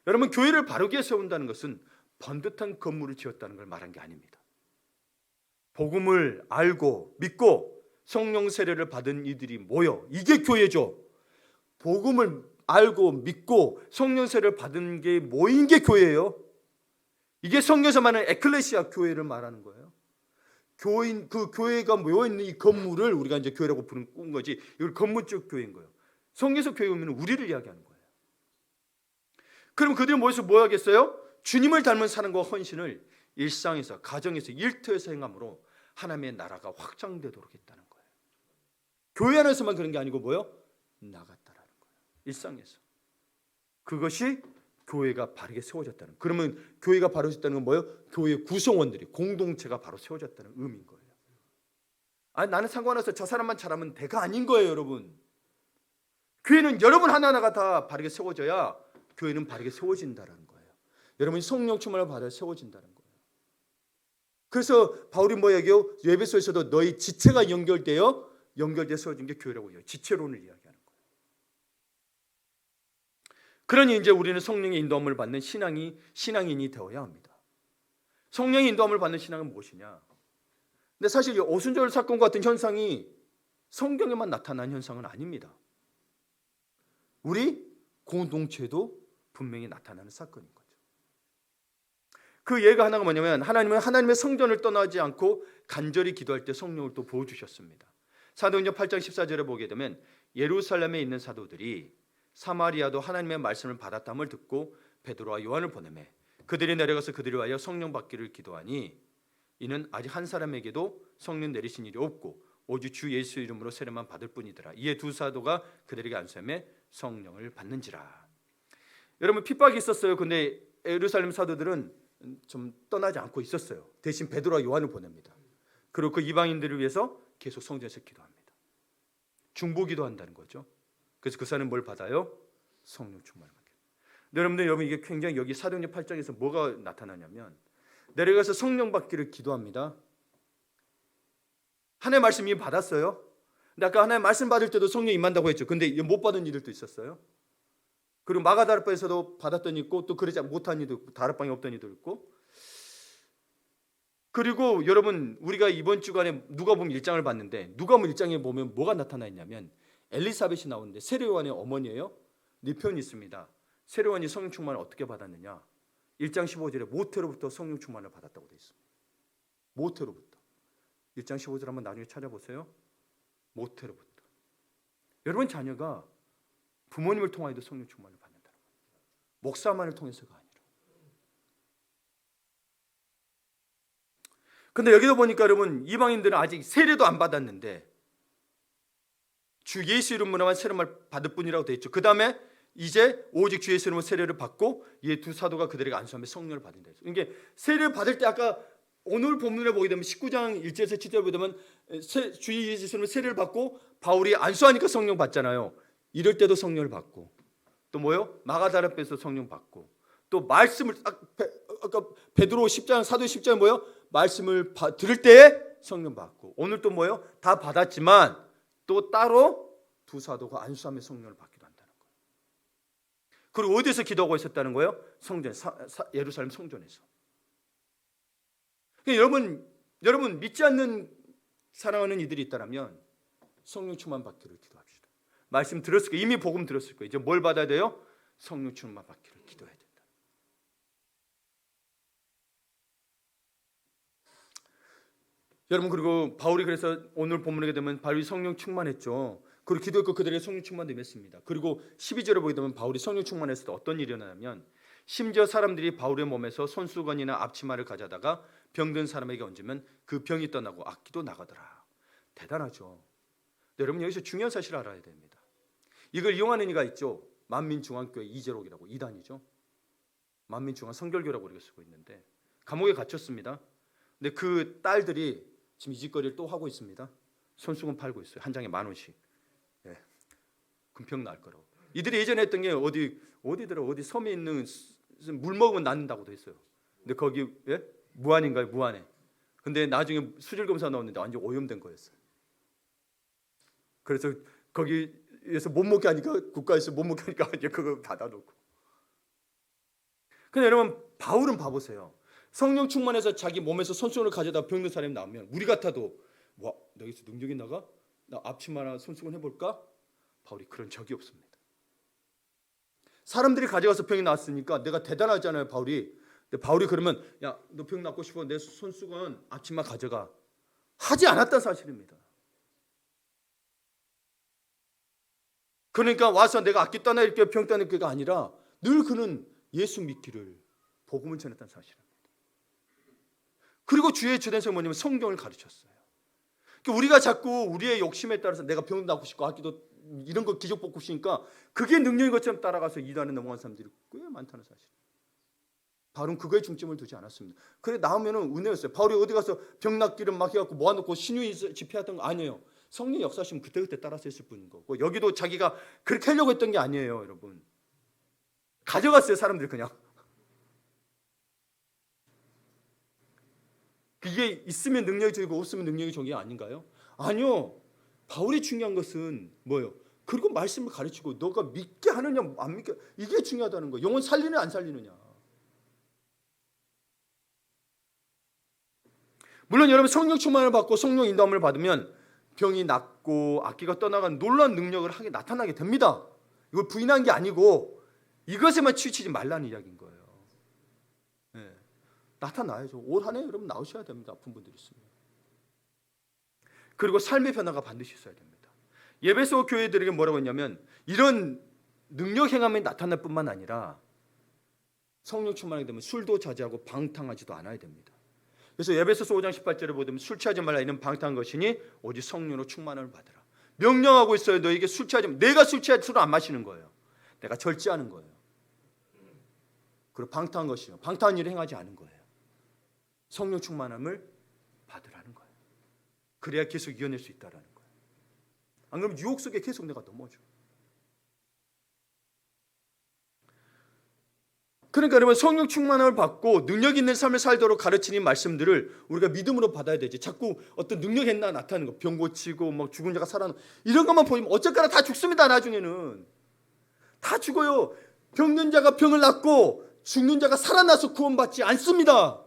여러분, 교회를 바르게 세운다는 것은 번듯한 건물을 지었다는 걸 말한 게 아닙니다. 복음을 알고 믿고 성령 세례를 받은 이들이 모여, 이게 교회죠. 복음을 알고 믿고 성령 세례를 받은 게 모인 게 교회예요. 이게 성경에서 말하는 에클레시아 교회를 말하는 거예요. 교인, 그 교회가 모여 있는 이 건물을 우리가 이제 교회라고 부르는 거지. 이걸 건물적 교회인 거예요. 성경에서 교회 오면 우리를 이야기하는 거예요. 그럼 그들이 모여서 뭐 하겠어요? 주님을 닮은 사랑과 헌신을 일상에서, 가정에서, 일터에서 행함으로 하나님의 나라가 확장되도록 했다는 거예요. 교회 안에서만 그런 게 아니고 뭐요? 나갔다라는 거예요. 일상에서. 그것이 교회가 바르게 세워졌다는. 그러면 교회가 바로 세워졌다는 건 뭐예요? 교회 구성원들이, 공동체가 바로 세워졌다는 의미인 거예요. 아니, 나는 상관없어, 저 사람만 잘하면 대가 아닌 거예요, 여러분. 교회는 여러분 하나하나가 다 바르게 세워져야 교회는 바르게 세워진다는 거예요. 여러분이 성령 충만을 받아 세워진다는 거예요. 그래서 바울이 뭐 얘기해요? 에베소에서도 너희 지체가 연결되어 세워진 게 교회라고 해요. 지체론을 이야기하는 거예요. 그러니 이제 우리는 성령의 인도함을 받는 신앙인이 되어야 합니다. 성령의 인도함을 받는 신앙은 무엇이냐? 근데 사실 오순절 사건 같은 현상이 성경에만 나타난 현상은 아닙니다. 우리 공동체도 분명히 나타나는 사건인 거죠. 그 예가 하나가 뭐냐면 하나님은 하나님의 성전을 떠나지 않고 간절히 기도할 때 성령을 또 부어주셨습니다. 사도행전 8장 14절에 보게 되면 예루살렘에 있는 사도들이 사마리아도 하나님의 말씀을 받았다함을 듣고 베드로와 요한을 보내매 그들이 내려가서 그들을 위하여 성령 받기를 기도하니 이는 아직 한 사람에게도 성령 내리신 일이 없고 오직 주 예수 이름으로 세례만 받을 뿐이더라. 이에 두 사도가 그들에게 안수하며 성령을 받는지라. 여러분, 핍박이 있었어요. 근데 예루살렘 사도들은 좀 떠나지 않고 있었어요. 대신 베드로와 요한을 보냅니다. 그리고 그 이방인들을 위해서 계속 성전에서 기도합니다. 중보기도 한다는 거죠. 그래서 그 사람은 뭘 받아요? 성령 충만을 받게. 여러분 이게 굉장히 여기 사도행전 8장에서 뭐가 나타나냐면 내려가서 성령 받기를 기도합니다. 하나님의 말씀 이미 받았어요. 근데 아까 하나님의 말씀 받을 때도 성령 임한다고 했죠. 근데 못 받은 이들도 있었어요. 그리고 마가다락방에서도 받았던 이 있고 또 그러지 못한 이도 있고 다락방에 없던 이도 있고. 그리고 여러분 우리가 이번 주간에 누가복음 1장을 봤는데 누가복음 1장에 보면 뭐가 나타나 있냐면 엘리사벳이 나오는데 세례요한의 어머니예요. 네 표현이 있습니다. 세례요한이 성령 충만을 어떻게 받았느냐? 1장 15절에 모태로부터 성령 충만을 받았다고 되어 있습니다. 모태로부터. 1장 15절 한번 나중에 찾아보세요. 모태로부터. 여러분 자녀가 부모님을 통하여도 성령 충만을 받는다는 거예요. 목사만을 통해서가 아니라. 근데 여기도 보니까 여러분 이방인들은 아직 세례도 안 받았는데 주 예수 이름으로만 세례를 받을 뿐이라고 되어 있죠. 그 다음에 이제 오직 주 예수 이름으로 세례를 받고 이 두 사도가 그들에게 안수하며 성령을 받는다. 이게 세례를 받을 때 아까 오늘 본문에 보게 되면 19장 1절에서 7절 보게 되면 주 예수 이름으로 세례를 받고 바울이 안수하니까 성령 받잖아요. 이럴 때도 성령을 받고 또 뭐요? 마가다락방에서 성령 받고 또 말씀을 아까 베드로 10장 사도 10장 뭐요? 말씀을 들을 때에 성령 받고 오늘 또 뭐요? 다 받았지만 또 따로 두 사도가 안수하며 성령을 받기도 한다는 거예요. 그리고 어디서 기도하고 있었다는 거예요? 성전 예루살렘 성전에서. 여러분 믿지 않는 사랑하는 이들이 있다면 성령 충만 받기를 기도합시다. 말씀 들었을 거예요. 이미 복음 들었을 거예요. 이제 뭘 받아야 돼요? 성령 충만 받기를 기도해야 된다. 여러분 그리고 바울이 그래서 오늘 본문에 되면 바울이 성령 충만했죠. 그리고 기도했고 그들에게 성령 충만도 임했습니다. 그리고 12절에 보게 되면 바울이 성령 충만했을 때 어떤 일이 일어나냐면 심지어 사람들이 바울의 몸에서 손수건이나 앞치마를 가져다가 병든 사람에게 얹으면 그 병이 떠나고 악기도 나가더라. 대단하죠. 여러분 여기서 중요한 사실을 알아야 됩니다. 이걸 이용하는 이가 있죠. 만민중앙교회 이재록이라고 이단이죠. 만민중앙 성결교라고 우리가 쓰고 있는데 감옥에 갇혔습니다. 근데 그 딸들이 지금 이 짓거리를 또 하고 있습니다. 손수건 팔고 있어요. 한 장에 10,000원씩. 예. 금평 날 거라고. 이들이 예전에 했던 게 어디더라? 어디 섬에 있는 물 먹으면 낫는다고도 했어요. 근데 거기 무안인가요? 무안에. 근데 나중에 수질 검사 나왔는데 완전 오염된 거였어요. 그래서 거기에서 못 먹게 하니까 국가에서 못 먹게 하니까 이제 그거 닫아놓고. 근데 여러분 바울은 봐보세요. 성령 충만해서 자기 몸에서 손수건을 가져다 병든 사람이 나오면 우리 같아도 와 여기서 능력이 나가? 나 앞치마나 손수건 해볼까? 바울이 그런 적이 없습니다. 사람들이 가져가서 병이 나왔으니까 내가 대단하잖아요 바울이. 근데 바울이 그러면 야 너 병 낫고 싶어 내 손수건 앞치마 가져가 하지 않았다는 사실입니다. 그러니까 와서 내가 악기 떠나릴게요 병 떠나릴게가 아니라 늘 그는 예수 믿기를 복음을 전했다는 사실입니다. 그리고 주의 주된 뭐냐면 성경을 가르쳤어요. 그러니까 우리가 자꾸 우리의 욕심에 따라서 내가 병 낫고 싶고 악기도 이런 거 기적 받고 싶으니까 그게 능력인 것처럼 따라가서 이단에 넘어간 사람들이 꽤 많다는 사실. 바울은 그거에 중점을 두지 않았습니다. 그래 나오면은 은혜였어요. 바울이 어디 가서 병 낫기를 막 해갖고 모아놓고 신유인 집회하던 거 아니에요. 성령 역사하시면 그때그때 따라서 했을 뿐인 거고 여기도 자기가 그렇게 하려고 했던 게 아니에요, 여러분. 가져갔어요, 사람들이 그냥. 이게 있으면 능력이 적이고 없으면 능력이 적이 아닌가요? 아니요. 바울이 중요한 것은 뭐예요? 그리고 말씀을 가르치고 너가 믿게 하느냐 안 믿게 이게 중요하다는 거예요. 영혼 살리느냐 안 살리느냐. 물론 여러분 성령 충만을 받고 성령 인도함을 받으면 병이 낫고 악기가 떠나가는 놀라운 능력을 하게 나타나게 됩니다. 이걸 부인한 게 아니고 이것에만 치우치지 말라는 이야기인 거예요. 네. 나타나야죠. 올 한 해 여러분 나오셔야 됩니다. 아픈 분들 있으면. 그리고 삶의 변화가 반드시 있어야 됩니다. 예배소 교회들에게 뭐라고 했냐면 이런 능력 행함이 나타날 뿐만 아니라 성령 충만하게 되면 술도 자제하고 방탕하지도 않아야 됩니다. 그래서 에베소서 5장 18절에 보면 술 취하지 말라 이는 방탕한 것이니 오직 성령으로 충만을 받으라. 명령하고 있어요. 너에게 술 취하지 마. 내가 술 취할 술을 안 마시는 거예요. 내가 절제하는 거예요. 그리고 방탕한 것이요. 방탕한 일을 행하지 않은 거예요. 성령 충만함을 받으라는 거예요. 그래야 계속 이겨낼 수 있다라는 거예요. 안 그러면 유혹 속에 계속 내가 넘어져. 그러니까 여러분, 성령 충만함을 받고 능력 있는 삶을 살도록 가르치는 말씀들을 우리가 믿음으로 받아야 되지. 자꾸 어떤 능력 있나 나타나는 거, 병 고치고 막 죽은 자가 살아나는 이런 것만 보이면 어쨌거나 다 죽습니다. 나중에는 다 죽어요. 병든 자가 병을 낫고 죽는 자가 살아나서 구원받지 않습니다.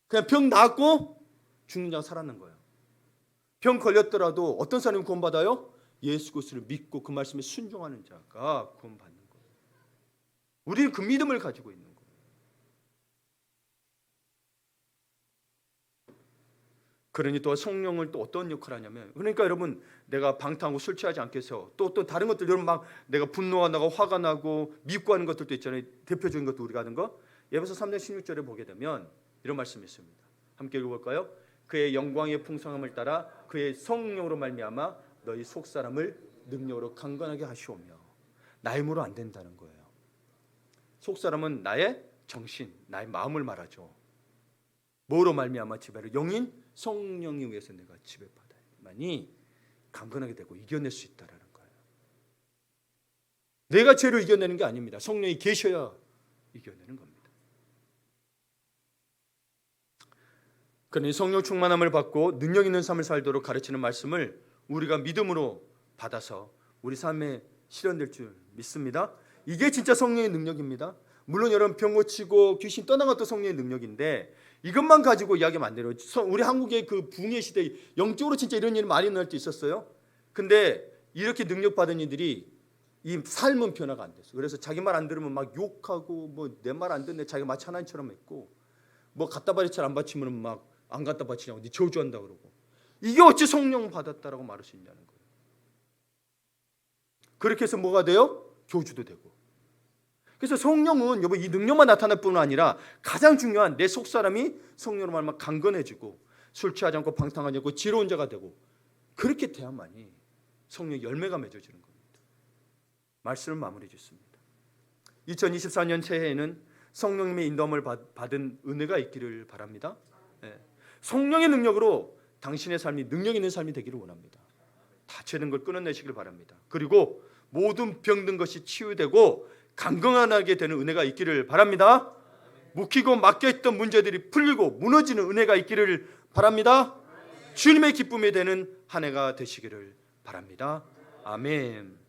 그냥 병 낫고 죽는 자가 살아난 거예요. 병 걸렸더라도 어떤 사람이 구원받아요? 예수 그리스도를 믿고 그 말씀에 순종하는 자가 구원받는 거예요. 우리는 그 믿음을 가지고 있는 거예요. 그러니 또 성령을 또 어떤 역할을 하냐면, 그러니까 여러분, 내가 방탕하고 술 취하지 않게 해서 또 다른 것들, 여러분 막 내가 분노가 나고 화가 나고 미흡고 하는 것들도 있잖아요. 대표적인 것도 우리가 하는 거, 에베소 3장 16절에 보게 되면 이런 말씀이 있습니다. 함께 읽어볼까요? 그의 영광의 풍성함을 따라 그의 성령으로 말미암아 너희 속사람을 능력으로 강건하게 하시오며. 나의 힘으로 안 된다는 거예요. 속사람은 나의 정신, 나의 마음을 말하죠. 뭐로 말미암아 지배를? 영인 성령에 의해서 내가 지배받아야만이 강건하게 되고 이겨낼 수 있다라는 거예요. 내가 죄를 이겨내는 게 아닙니다. 성령이 계셔야 이겨내는 겁니다. 그러니 성령 충만함을 받고 능력 있는 삶을 살도록 가르치는 말씀을 우리가 믿음으로 받아서 우리 삶에 실현될 줄 믿습니다. 이게 진짜 성령의 능력입니다. 물론 여러분, 병 고치고 귀신 떠난 것도 성령의 능력인데 이것만 가지고 이야기하면 안 돼요. 우리 한국의 그 붕의 시대에 영적으로 진짜 이런 일이 많이 일어날 때 있었어요. 근데 이렇게 능력받은 이들이 이 삶은 변화가 안 됐어요. 그래서 자기 말 안 들으면 막 욕하고, 뭐 내 말 안 듣네 자기 마치 하나님처럼 했고, 뭐 갖다 바치면 안 바치면 막 안 갖다 바치냐고 네 저주한다 그러고. 이게 어찌 성령 받았다라고 말할 수 있냐는 거예요. 그렇게 해서 뭐가 돼요? 교주도 되고. 그래서 성령은 여보, 이 능력만 나타날 뿐만 아니라 가장 중요한 내 속사람이 성령으로 말하면 강건해지고 술 취하지 않고 방탕하지 않고 지혜로운 자가 되고, 그렇게 돼야만이 성령의 열매가 맺어지는 겁니다. 말씀을 마무리해 주십니다. 2024년 새해에는 성령님의 인도함을 받은 은혜가 있기를 바랍니다. 성령의 능력으로 당신의 삶이 능력 있는 삶이 되기를 원합니다. 다치는 걸 끊어내시길 바랍니다. 그리고 모든 병든 것이 치유되고 강건하게 되는 은혜가 있기를 바랍니다. 묵히고 막혀있던 문제들이 풀리고 무너지는 은혜가 있기를 바랍니다. 주님의 기쁨이 되는 한 해가 되시기를 바랍니다. 아멘.